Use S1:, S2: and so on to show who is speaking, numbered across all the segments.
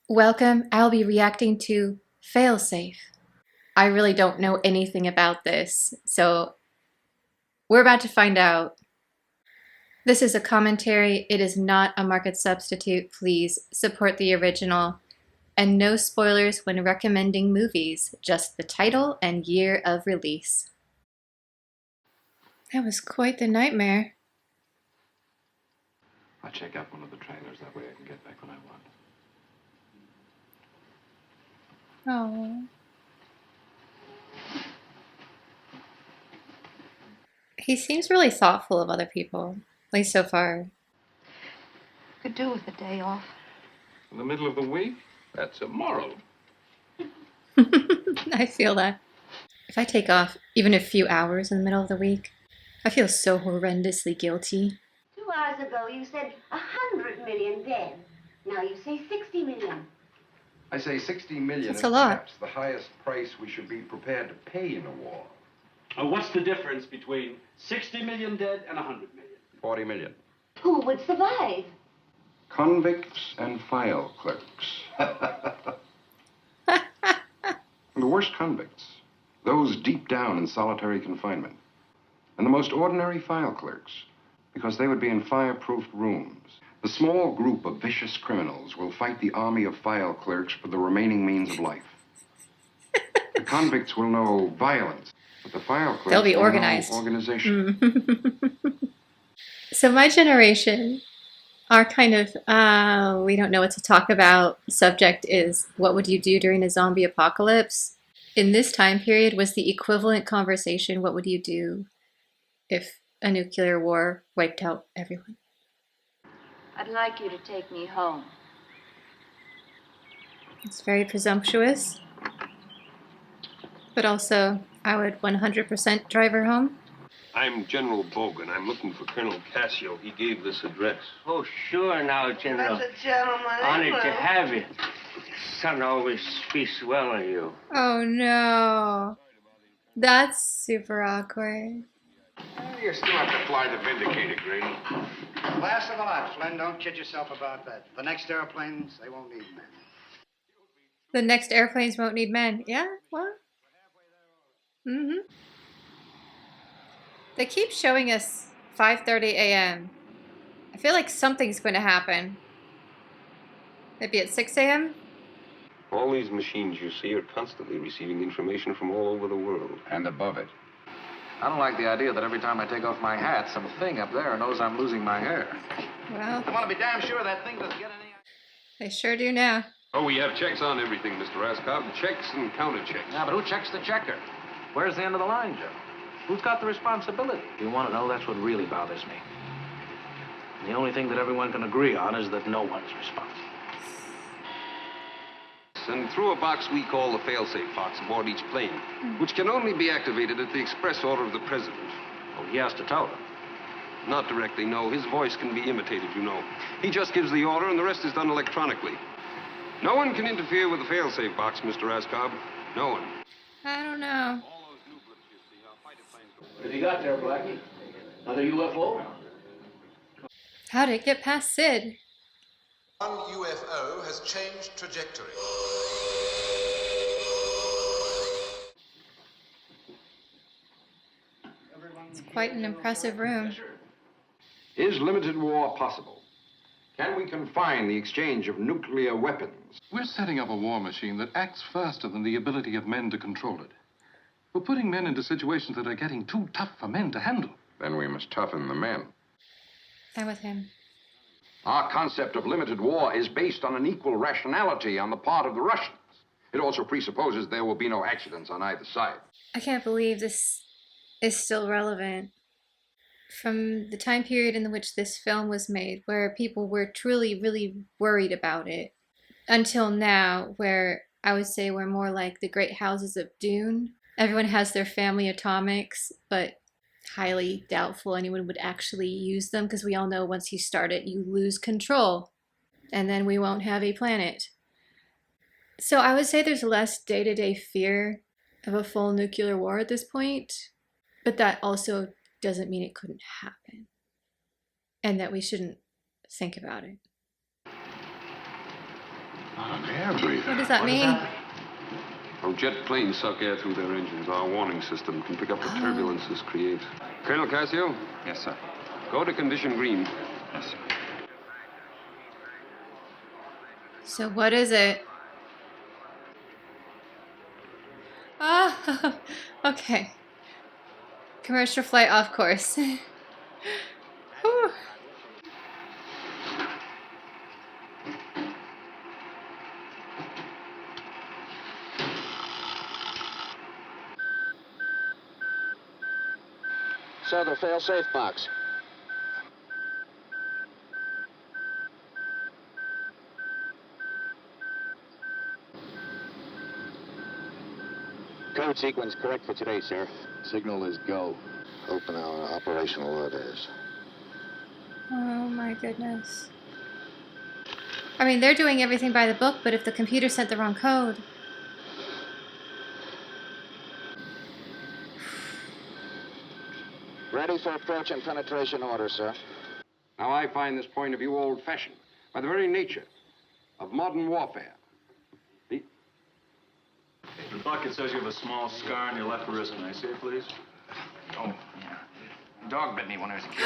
S1: Welcome. I'll be reacting to Failsafe. I really don't know anything about this, so we're about to find out. This is a commentary. It is not a market substitute. Please support the original. And no spoilers when recommending movies, just the title and year of release. That was quite the nightmare.
S2: I'll check out one of the trailers. That way I can get back when I want.
S1: Oh. He seems really thoughtful of other people, at least so far.
S3: Could do with a day off.
S2: In the middle of the week? That's immoral.
S1: I feel that. If I take off even a few hours in the middle of the week, I feel so horrendously guilty.
S4: 2 hours ago you said 100 million dead. Now you say 60 million.
S5: I say 60 million
S1: That's
S5: is
S1: a lot.
S5: perhaps the highest price we should be prepared to pay in a war.
S6: What's the difference between 60 million dead and 100 million?
S5: 40 million.
S4: Who would survive?
S5: Convicts and file clerks. The worst convicts, those deep down in solitary confinement. And the most ordinary file clerks, because they would be in fireproofed rooms. The small group of vicious criminals will fight the army of file clerks for the remaining means of life. The convicts will know violence, but the file clerks
S1: They'll be
S5: will
S1: organized.
S5: know organization.
S1: So my generation, our kind of, we don't know what to talk about subject is, what would you do during a zombie apocalypse? In this time period was the equivalent conversation, what would you do if a nuclear war wiped out everyone?
S3: I'd like you to take me home.
S1: It's very presumptuous, but also I would 100% drive her home.
S7: I'm General Bogan. I'm looking for Colonel Cassio. He gave this address.
S8: Oh, sure now, General.
S4: That's a gentleman.
S8: Honored to have you. Son always speaks well of you.
S1: Oh no. That's super awkward.
S5: You still have to fly the Vindicator, Green.
S9: Last of the lot, Flynn. Don't kid yourself about that. The next airplanes, they won't need men.
S1: The next airplanes won't need men. Yeah, what? They keep showing us 5:30 a.m. I feel like something's going to happen. Maybe at 6 a.m.?
S7: All these machines you see are constantly receiving information from all over the world.
S5: And above it.
S10: I don't like the idea that every time I take off my hat, some thing up there knows I'm losing my hair.
S1: Well,
S9: I want to be damn sure that thing doesn't get any...
S1: they sure do now.
S7: Oh, we have checks on everything, Mr. Raskob. Checks and counter-checks.
S10: Yeah, but who checks the checker? Where's the end of the line, Joe? Who's got the responsibility? You want to know? That's what really bothers me. And the only thing that everyone can agree on is that no one's responsible.
S7: And through a box we call the failsafe box aboard each plane, which can only be activated at the express order of the president.
S10: Oh, he has to tell them.
S7: Not directly, no. His voice can be imitated, you know. He just gives the order, and the rest is done electronically. No one can interfere with the failsafe box, Mr. Raskob. No one.
S1: I don't know.
S6: What have you got there, Blackie? Another UFO?
S1: How'd it get past Sid?
S11: One UFO has changed trajectory.
S1: It's quite an impressive room.
S5: Is limited war possible? Can we confine the exchange of nuclear weapons?
S2: We're setting up a war machine that acts faster than the ability of men to control it. We're putting men into situations that are getting too tough for men to handle.
S5: Then we must toughen the men.
S1: I'm with him.
S5: Our concept of limited war is based on an equal rationality on the part of the Russians. It also presupposes there will be no accidents on either side.
S1: I can't believe this is still relevant. From the time period in which this film was made, where people were truly, really worried about it, until now, where I would say we're more like the great houses of Dune. Everyone has their family atomics, but highly doubtful anyone would actually use them, because we all know once you start it, you lose control, and then we won't have a planet. So I would say there's less day-to-day fear of a full nuclear war at this point, but that also doesn't mean it couldn't happen, and that we shouldn't think about it.
S5: An air breather.
S1: What does that mean?
S7: Our jet planes suck air through their engines. Our warning system can pick up the turbulence this creates. Colonel Cassio?
S5: Yes, sir.
S7: Go to condition green.
S5: Yes, sir.
S1: So what is it? Ah, okay. Commercial flight off course. Whew.
S10: Sir, the fail-safe box. Code sequence correct for today, sir.
S12: Signal is go. Open our operational orders.
S1: Oh my goodness. I mean, they're doing everything by the book, but if the computer sent the wrong code...
S10: Ready for approach and penetration order, sir.
S7: Now, I find this point of view old-fashioned by the very nature of modern warfare.
S13: The bucket says you have a small scar on your left wrist. Can I see it, please?
S9: Oh, yeah. Dog bit me when I was a kid.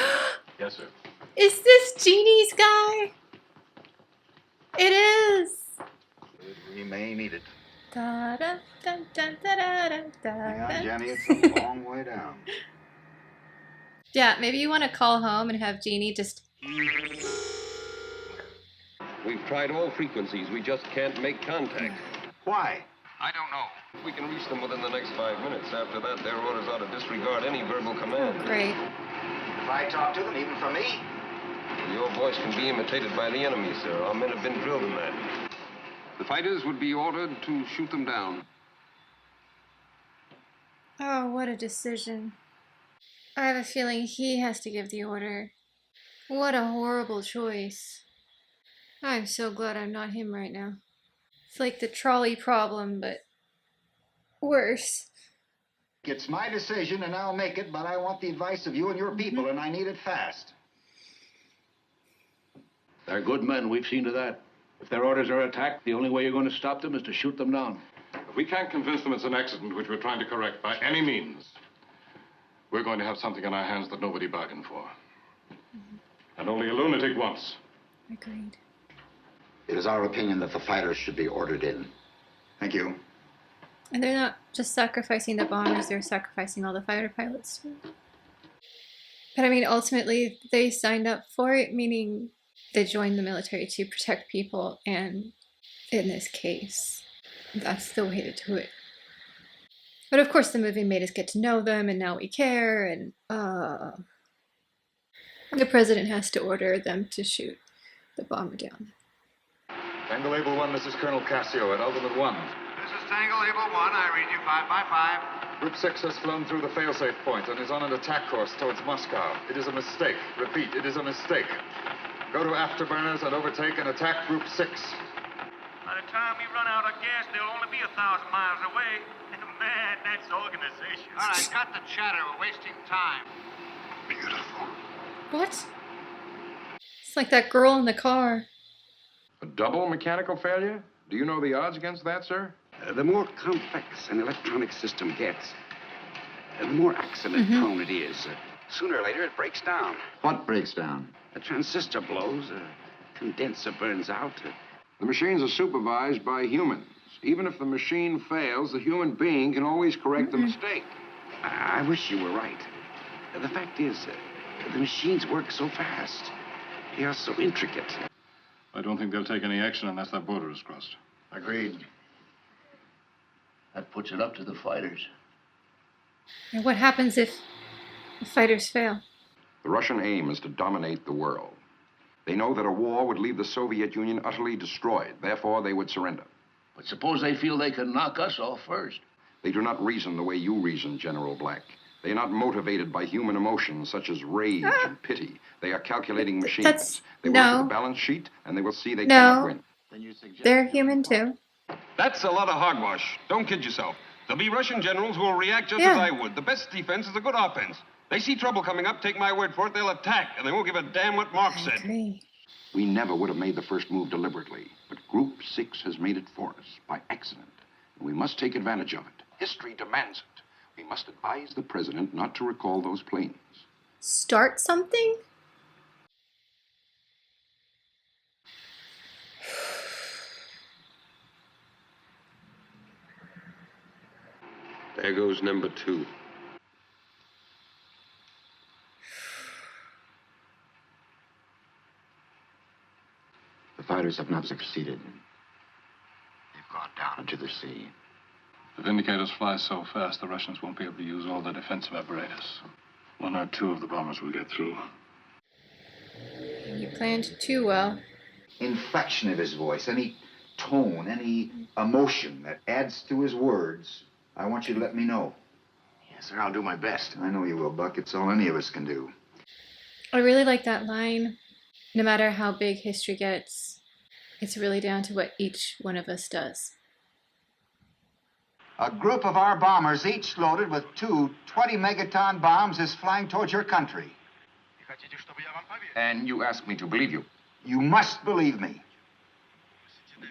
S13: Yes, sir.
S1: Is this Genie's guy? It is.
S9: We may need it.
S1: Da da da da da da da.
S9: Yeah, Jenny, it's a long way down.
S1: Yeah, maybe you want to call home and have Genie just...
S7: We've tried all frequencies. We just can't make contact.
S9: Why?
S7: I don't know. We can reach them within the next 5 minutes. After that, their orders are to disregard any verbal command.
S1: Great.
S9: If I talk to them, even from me?
S7: Your voice can be imitated by the enemy, sir. Our men have been drilled in that. The fighters would be ordered to shoot them down.
S1: Oh, what a decision. I have a feeling he has to give the order. What a horrible choice. I'm so glad I'm not him right now. It's like the trolley problem, but worse.
S9: It's my decision, and I'll make it, but I want the advice of you and your people, and I need it fast.
S10: They're good men. We've seen to that. If their orders are attacked, the only way you're going to stop them is to shoot them down.
S2: If we can't convince them it's an accident which we're trying to correct by any means, we're going to have something on our hands that nobody bargained for. And only a lunatic wants.
S1: Agreed.
S12: It is our opinion that the fighters should be ordered in.
S9: Thank you.
S1: And they're not just sacrificing the bombers, they're sacrificing all the fighter pilots too. But I mean, ultimately, they signed up for it, meaning they joined the military to protect people, and in this case, that's the way to do it. But of course, the movie made us get to know them, and now we care, and the president has to order them to shoot the bomber down.
S13: Tango Label 1, this is Colonel Cassio at Ultimate 1.
S9: This is Tango Label 1. I read you 5 by 5.
S13: Group 6 has flown through the failsafe point and is on an attack course towards Moscow. It is a mistake. Repeat, it is a mistake. Go to afterburners and overtake and attack Group 6.
S8: By the time we run out of gas, they'll only be 1,000 miles away. Man, that's organization.
S9: All right, cut the chatter. We're wasting time.
S12: Beautiful.
S1: What? It's like that girl in the car.
S5: A double mechanical failure? Do you know the odds against that, sir?
S7: The more complex an electronic system gets, the more accident-prone it is. Sooner or later, it breaks down.
S12: What breaks down?
S7: A transistor blows, a condenser burns out.
S5: The machines are supervised by humans. Even if the machine fails, the human being can always correct the mistake.
S7: I wish you were right. The fact is, the machines work so fast. They are so intricate.
S2: I don't think they'll take any action unless that border is crossed.
S12: Agreed. That puts it up to the fighters.
S1: And what happens if the fighters fail?
S5: The Russian aim is to dominate the world. They know that a war would leave the Soviet Union utterly destroyed. Therefore, they would surrender.
S12: But suppose they feel they can knock us off first.
S5: They do not reason the way you reason, General Black. They are not motivated by human emotions such as rage and pity. They are calculating machines. They will look at the balance sheet, and they will see they cannot win.
S1: They're human too.
S7: That's a lot of hogwash. Don't kid yourself. There'll be Russian generals who will react just as I would. The best defense is a good offense. They see trouble coming up, take my word for it, they'll attack, and they won't give a damn what Mark said.
S5: We never would have made the first move deliberately. But groups 6 has made it for us by accident. We must take advantage of it. History demands it. We must advise the president not to recall those planes.
S1: Start something?
S7: There goes number 2.
S12: The fighters have not succeeded. They've gone down into the sea.
S2: If indicators fly so fast, the Russians won't be able to use all their defensive apparatus. 1 or 2 of the bombers will get through.
S1: You planned too well.
S9: Inflection of his voice, any tone, any emotion that adds to his words, I want you to let me know.
S12: Yes, sir, I'll do my best.
S9: I know you will, Buck. It's all any of us can do.
S1: I really like that line. No matter how big history gets, it's really down to what each one of us does.
S9: A group of our bombers, each loaded with 2 20-megaton bombs, is flying towards your country.
S5: And you ask me to believe you.
S9: You must believe me.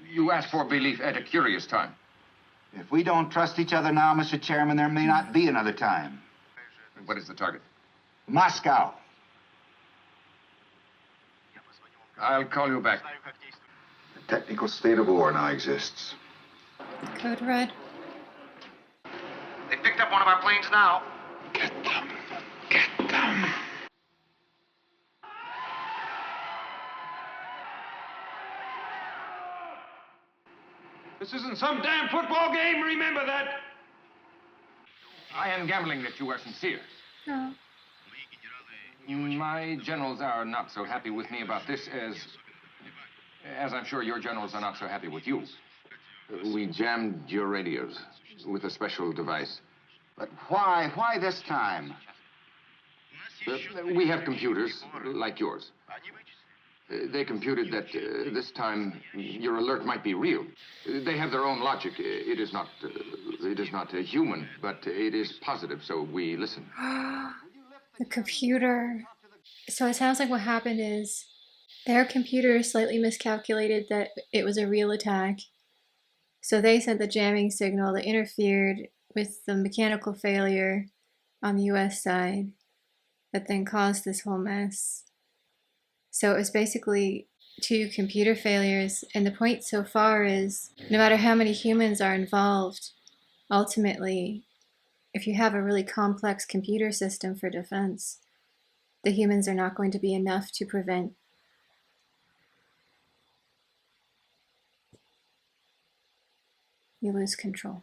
S5: You ask for belief at a curious time.
S9: If we don't trust each other now, Mr. Chairman, there may not be another time.
S5: What is the target?
S9: Moscow.
S5: I'll call you back.
S9: The technical state of war now exists.
S1: Code Red.
S10: They picked up one of our planes now.
S5: Get them. Get them.
S7: This isn't some damn football game, remember that.
S5: I am gambling that you are sincere.
S1: No.
S5: My generals are not so happy with me about this as I'm sure your generals are not so happy with you. We jammed your radios with a special device.
S9: But why? Why this time?
S5: We have computers like yours. They computed that this time your alert might be real. They have their own logic. It is not human, but it is positive, so we listen.
S1: The computer. So it sounds like what happened is their computer slightly miscalculated that it was a real attack. So they sent the jamming signal that interfered with the mechanical failure on the US side that then caused this whole mess. So it was basically 2 computer failures, and the point so far is no matter how many humans are involved, ultimately, if you have a really complex computer system for defense, the humans are not going to be enough to prevent. You lose control.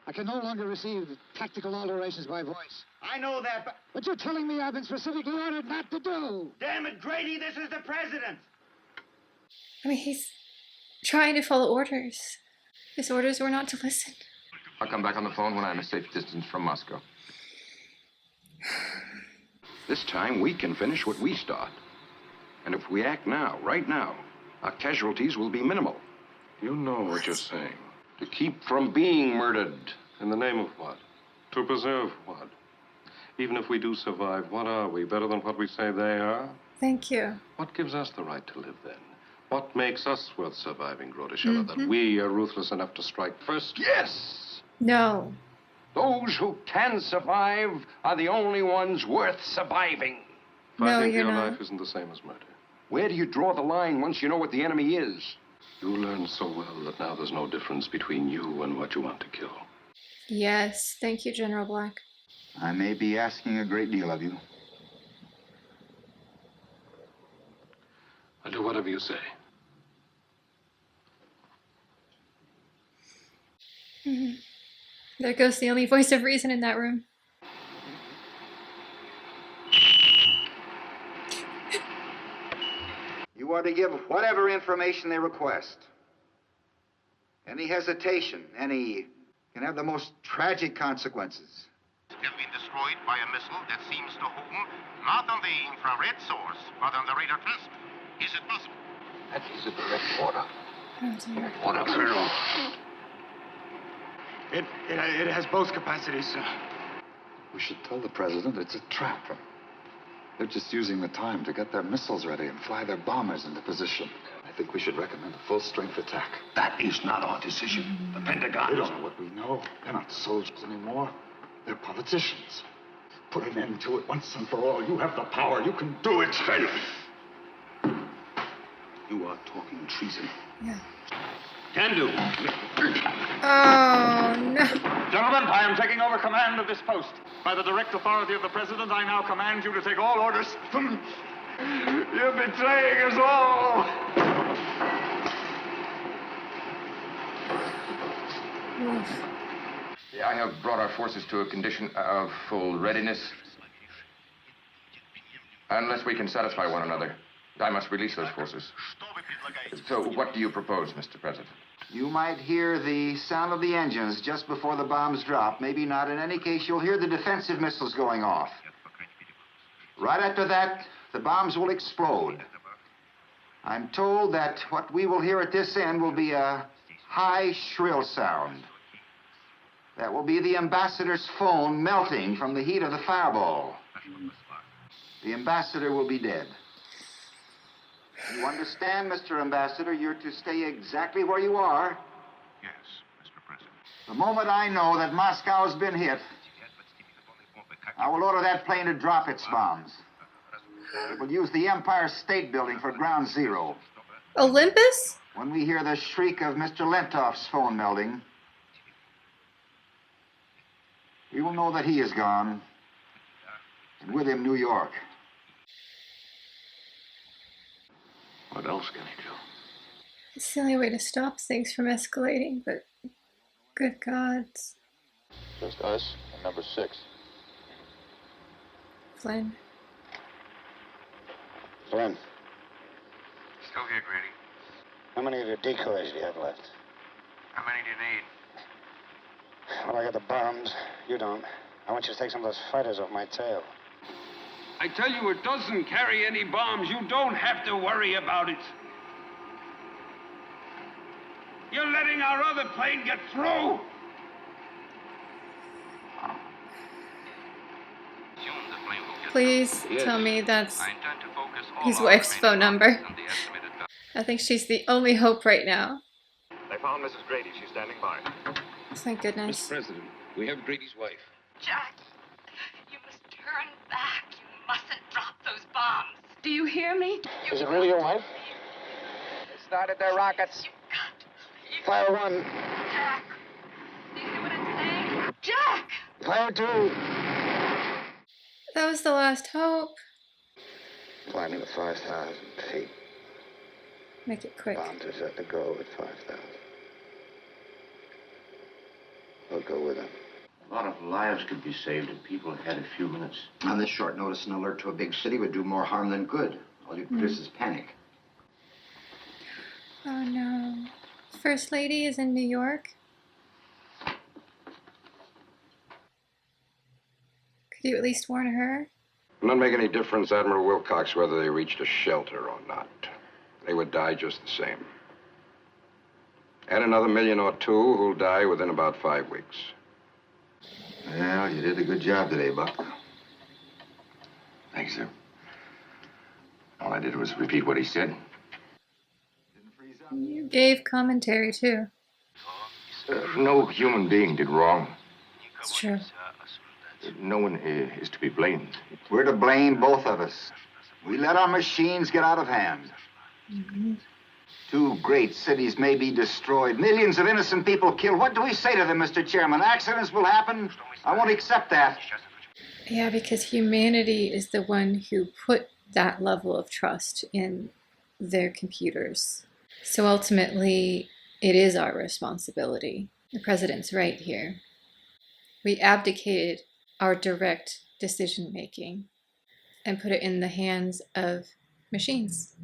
S14: I can no longer receive tactical alterations by voice.
S9: I know that, but...
S14: But you're telling me I've been specifically ordered not to do.
S9: Damn it, Grady, this is the president.
S1: I mean, he's trying to follow orders. His orders were not to listen.
S5: I'll come back on the phone when I'm a safe distance from Moscow. This time we can finish what we start. And if we act now, right now, our casualties will be minimal.
S2: You know what you're saying.
S5: To keep from being murdered.
S2: In the name of what? To preserve what? Even if we do survive, what are we? Better than what we say they are?
S1: Thank you.
S2: What gives us the right to live then? What makes us worth surviving, Groteshella? That we are ruthless enough to strike first?
S5: Yes!
S1: No.
S5: Those who can survive are the only ones worth surviving.
S2: Fighting
S1: you're
S2: for your
S1: not.
S2: life isn't the same as murder.
S5: Where do you draw the line once you know what the enemy is?
S2: You learned so well that now there's no difference between you and what you want to kill.
S1: Yes, thank you, General Black.
S9: I may be asking a great deal of you.
S2: I'll do whatever you say.
S1: There goes the only voice of reason in that room.
S9: You are to give whatever information they request. Any hesitation, any, can have the most tragic consequences.
S8: Have been destroyed by a missile that seems to home not on the infrared source, but on the radar transmitter. Is it possible?
S12: That is a direct order.
S1: Oh, dear.
S12: Order, Colonel.
S9: It has both capacities, sir.
S12: We should tell the president it's a trap. They're just using the time to get their missiles ready and fly their bombers into position.
S13: I think we should recommend a full-strength attack.
S12: That is not our decision. The Pentagon.
S13: They don't know what we know. They're not soldiers anymore. They're politicians. Put an end to it once and for all. You have the power. You can do it.
S12: You are talking treason.
S1: Yeah.
S13: Can do.
S1: Oh, no.
S13: Gentlemen, I am taking over command of this post. By the direct authority of the President, I now command you to take all orders. You're betraying us all.
S15: I have brought our forces to a condition of full readiness. Unless we can satisfy one another, I must release those forces. So what do you propose, Mr. President?
S9: You might hear the sound of the engines just before the bombs drop. Maybe not. In any case, you'll hear the defensive missiles going off. Right after that, the bombs will explode. I'm told that what we will hear at this end will be a high, shrill sound. That will be the ambassador's phone melting from the heat of the fireball. The ambassador will be dead. You understand, Mr. Ambassador, you're to stay exactly where you are.
S8: Yes, Mr. President.
S9: The moment I know that Moscow's been hit, I will order that plane to drop its bombs. It will use the Empire State Building for ground zero.
S1: Olympus?
S9: When we hear the shriek of Mr. Lentoff's phone melting, we will know that he is gone, and with him New York.
S12: What else can he do?
S1: It's the only way to stop things from escalating, but good gods.
S16: Just us and number 6.
S1: Flynn.
S14: Flynn,
S8: Still here, Grady.
S14: how many of your decoys do you have left?
S8: How many do you need?
S14: Well, I got the bombs. You don't. I want you to take some of those fighters off my tail.
S7: I tell you, it doesn't carry any bombs. You don't have to worry about it. You're letting our other plane get through.
S1: Please tell me that's his wife's phone number. I think she's the only hope right now.
S8: They found Mrs. Grady. She's standing by.
S1: Thank goodness.
S7: Mr. President, we have Grady's wife.
S17: Jack, you must turn back. You mustn't drop those bombs. Do you hear me?
S14: Is it really your wife?
S9: They started their rockets.
S14: Fire 1.
S17: Jack, do you hear what I'm saying? Jack!
S14: Fire 2.
S1: That was the last hope.
S14: Climbing to 5,000 feet.
S1: Make it quick.
S14: Bombs are set to go at 5,000. We'll go with them.
S12: A lot of lives could be saved if people had a few minutes.
S9: On this short notice, an alert to a big city would do more harm than good. All you produce is panic.
S1: Oh no. First Lady is in New York. Could you at least warn her?
S5: It would not make any difference, Admiral Wilcox, whether they reached a shelter or not. They would die just the same. And another 1 million or 2 who'll die within about 5 weeks.
S9: Well, you did a good job today, Buck.
S12: Thanks, sir. All I did was repeat what he said.
S1: You gave commentary too.
S12: No human being did wrong.
S1: It's true.
S12: No one is to be blamed.
S9: We're to blame, both of us. We let our machines get out of hand.
S1: Mm-hmm.
S9: 2 great cities may be destroyed. Millions of innocent people killed. What do we say to them, Mr. Chairman? Accidents will happen. I won't accept that.
S1: Yeah, because humanity is the one who put that level of trust in their computers. So ultimately, it is our responsibility. The president's right here. We abdicated our direct decision-making and put it in the hands of machines.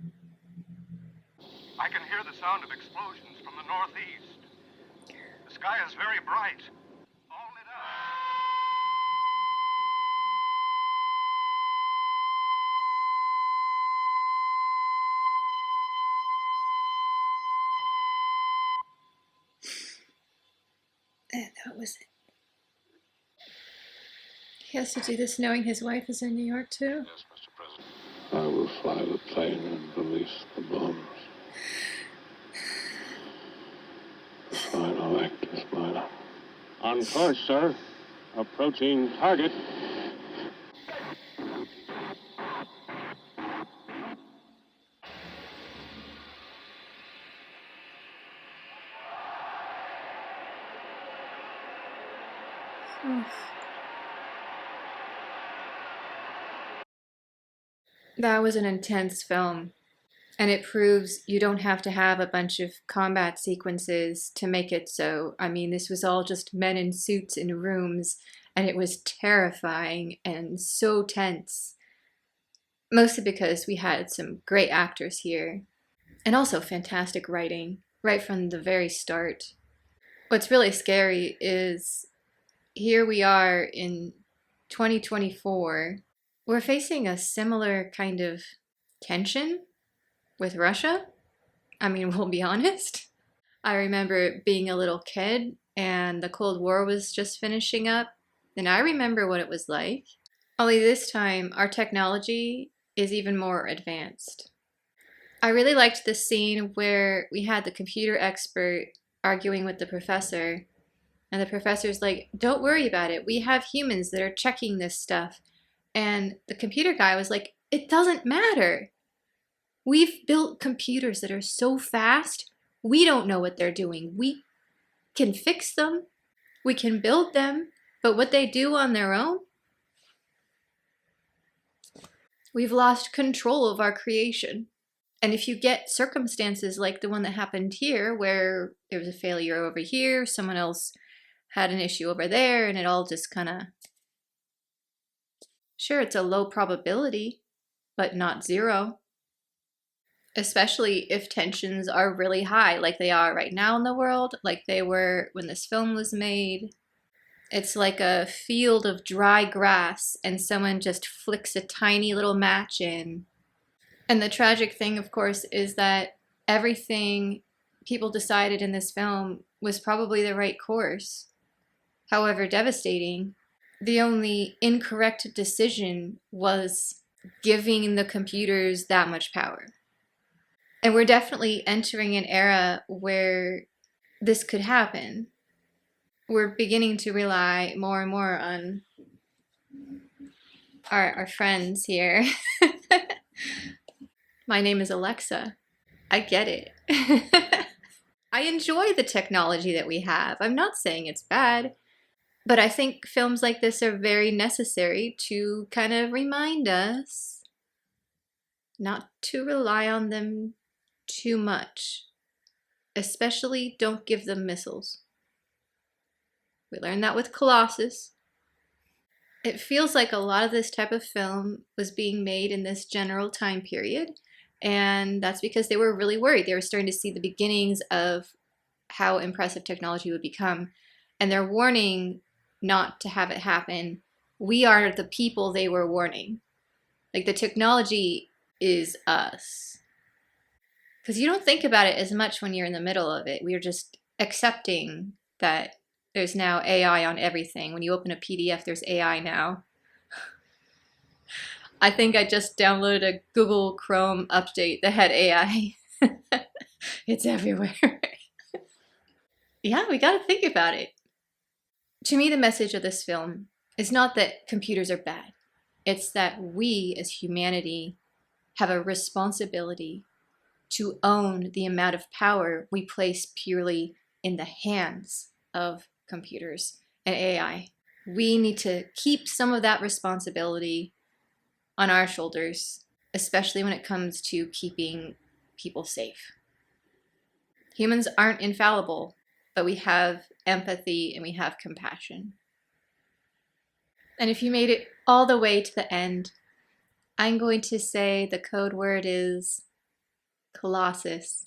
S8: I can hear the sound of explosions from the northeast. The sky is very bright. All lit up.
S1: And that was it. He has to do this knowing his wife is in New York too?
S16: Yes, Mr. President. I will fly the plane and release the bombs.
S18: Final active final. On course, sir. Approaching target.
S1: That was an intense film, and it proves you don't have to have a bunch of combat sequences to make it so. I mean, this was all just men in suits in rooms, and it was terrifying and so tense. Mostly because we had some great actors here, and also fantastic writing right from the very start. What's really scary is here we are in 2024. We're facing a similar kind of tension with Russia. I mean, we'll be honest. I remember being a little kid and the Cold War was just finishing up, and I remember what it was like. Only this time, our technology is even more advanced. I really liked the scene where we had the computer expert arguing with the professor, and the professor's like, don't worry about it. We have humans that are checking this stuff. And the computer guy was like, it doesn't matter. We've built computers that are so fast, we don't know what they're doing. We can fix them, we can build them, but what they do on their own, we've lost control of our creation. And if you get circumstances like the one that happened here, where there was a failure over here, someone else had an issue over there, and it all just kind of... Sure, it's a low probability, but not zero. Especially if tensions are really high, like they are right now in the world, like they were when this film was made. It's like a field of dry grass, and someone just flicks a tiny little match in. And the tragic thing, of course, is that everything people decided in this film was probably the right course. However devastating, the only incorrect decision was giving the computers that much power. And we're definitely entering an era where this could happen. We're beginning to rely more and more on our friends here. My name is Alexa. I get it. I enjoy the technology that we have. I'm not saying it's bad. But I think films like this are very necessary to kind of remind us not to rely on them too much. Especially don't give them missiles. We learned that with Colossus. It feels like a lot of this type of film was being made in this general time period, and that's because they were really worried. They were starting to see the beginnings of how impressive technology would become, and they're warning not to have it happen. We are the people they were warning. Like, the technology is us. Because you don't think about it as much when you're in the middle of it. We are just accepting that there's now AI on everything. When you open a PDF, there's AI now. I think I just downloaded a Google Chrome update that had AI. It's everywhere. Yeah, we gotta think about it. To me, the message of this film is not that computers are bad. It's that we, as humanity, have a responsibility to own the amount of power we place purely in the hands of computers and AI. We need to keep some of that responsibility on our shoulders, especially when it comes to keeping people safe. Humans aren't infallible, but we have empathy and we have compassion. And if you made it all the way to the end, I'm going to say the code word is Colossus.